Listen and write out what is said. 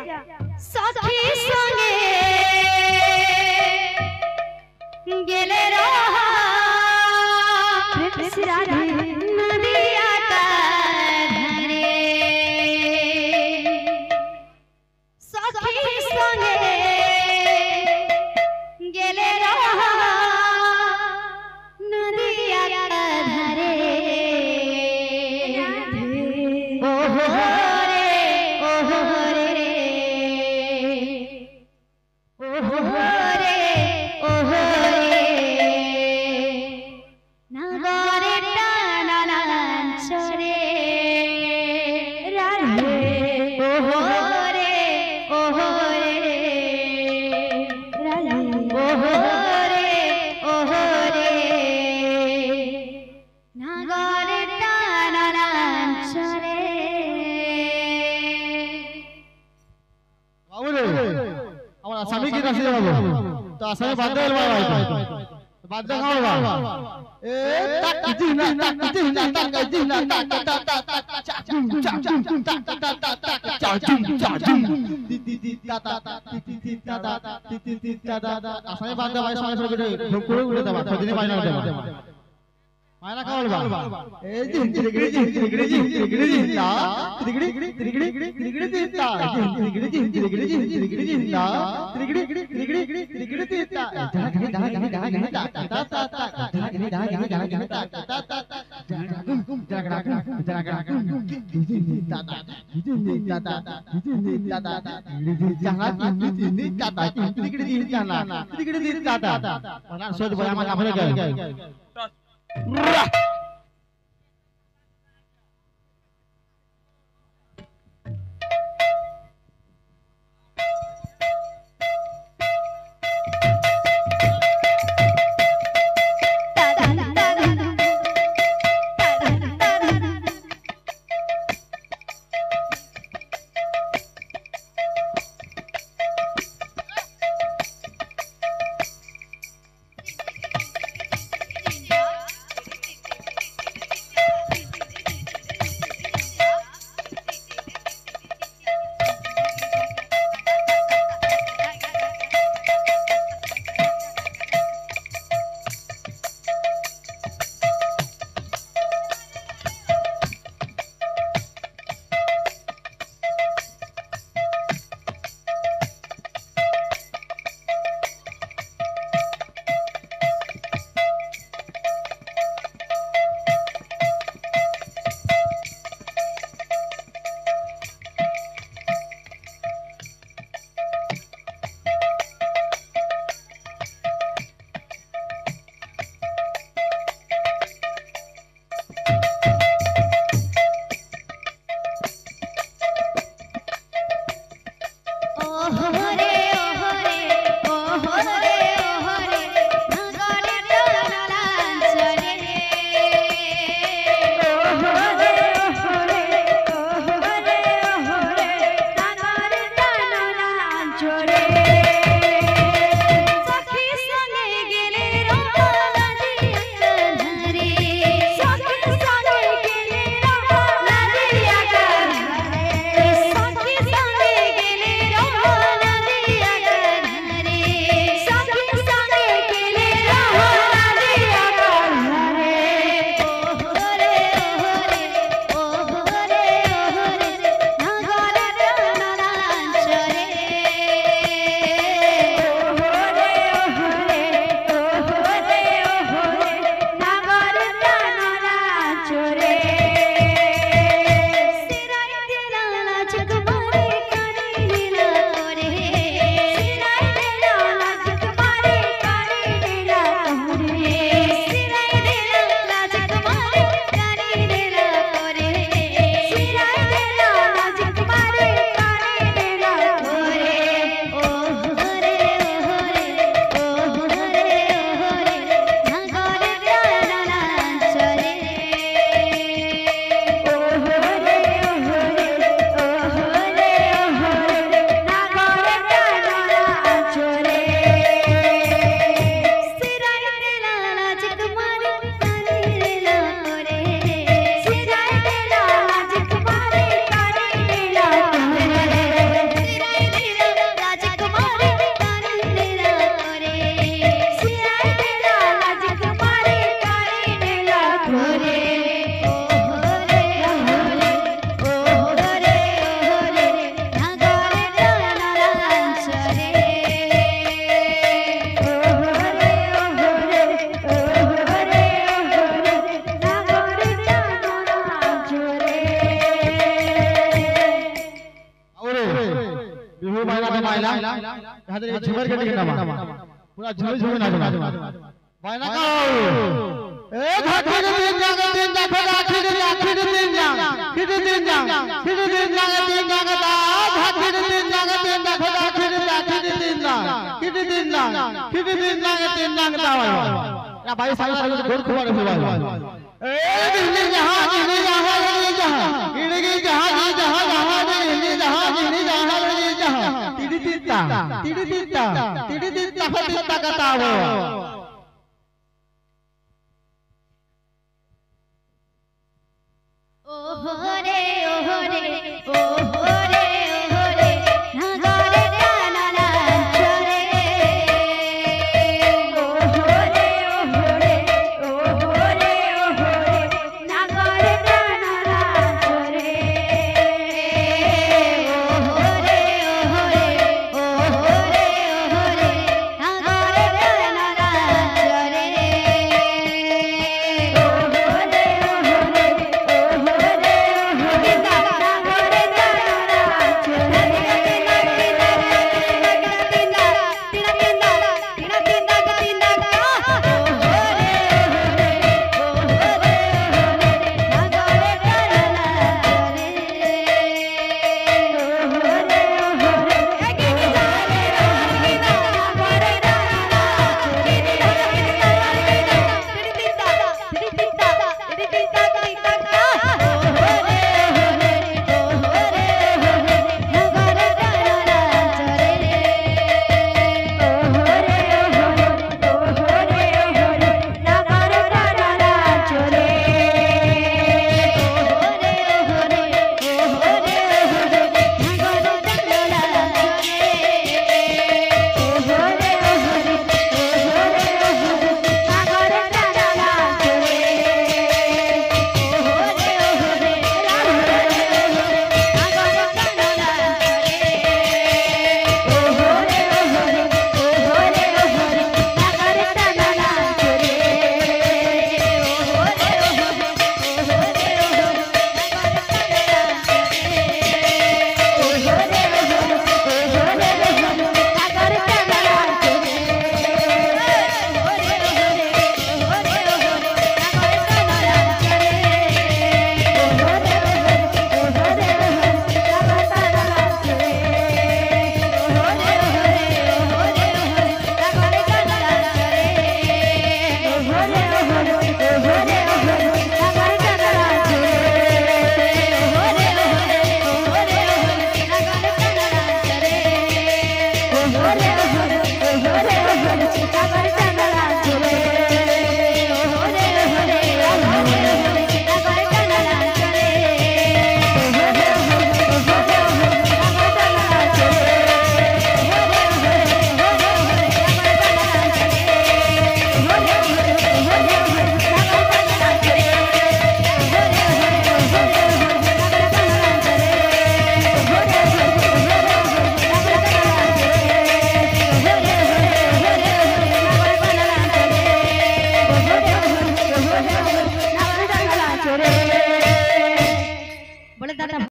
साथी संगे गेले रहा नदिया धरे साथी संगे गेले रहा नदिया धरे ओहो रे ओहो रे ओहो रे ओहो रे नगरे टानान चरे राधे ओहो रे ओहो रे राधे ओहो रे ओहो रे नगरे टानान चरे बाबू रे আমার আসামি কি রাশি যাবো তো আসামি বাদ দেল ভাই বাদ দে খাও বাবা এ তাক ইতি না তাক ইতি না তাক ইতি না তাক তাক তাক চা চা চা চা চা চা চা তি তি তি তা তা তি তি তি তা তা তি তি তি তা তা আসামি বাদ দে ভাই সঙ্গে সঙ্গে করে উড়ে দেবা সেদিনে বাইনা দেবা মায়না খাওয়াল বা এই জি ত্রিগড়ি জি ত্রিগড়ি জি ত্রিগড়ি জি তা ত্রিগড়ি ত্রিগড়ি ত্রিগড়ি জি তা ত্রিগড়ি জি ত্রিগড়ি জি ত্রিগড়ি জি তা ত্রিগড়ি ত্রিগড়ি ত্রিগড়ি জি তা ধাগড়ি ধাগড়ি ধাগড়ি তা তা তা তা ধাগড়ি ধাগড়ি ধাগড়ি তা তা তা তা জাগড়া জাগড়া জি জি তা তা জি জি তা তা জি জি তা তা জি জাগা জি জি তা তা ত্রিগড়ি জি তা না ত্রিগড়ি জি তা তা না সোদ ভাই আমার কাপড়ে গায় बिहू मायला तो मायला हाथे झुमर के ना पूरा झुमे झुमे नाचो मायना का ए घाटी दिन जाग दिन जाग घाटी दिन जाग दिन जाग घाटी दिन जाग दिन जाग दा घाटी दिन जाग दिन जाग घाटी दिन जाग दिन जाग दा या भाई सारे सारे गोर खुआ हुआ ए दिल्ली जहां दिल्ली जहां दिल्ली जहां इड़गी जहां जहां जहां दिल्ली जहां दिल्ली जहां दिल्ली जहां तिड़ी तिता तिता कतावो ओहो रे ओहो रे ओहो रे ओहो रे नगारे टाना नाचरे ओहो रे ओहो रे ओहो रे ओहो रे नगारे टाना नाचरे ओहो रे ओहो रे ओहो रे ओहो रे नगारे टाना नाचरे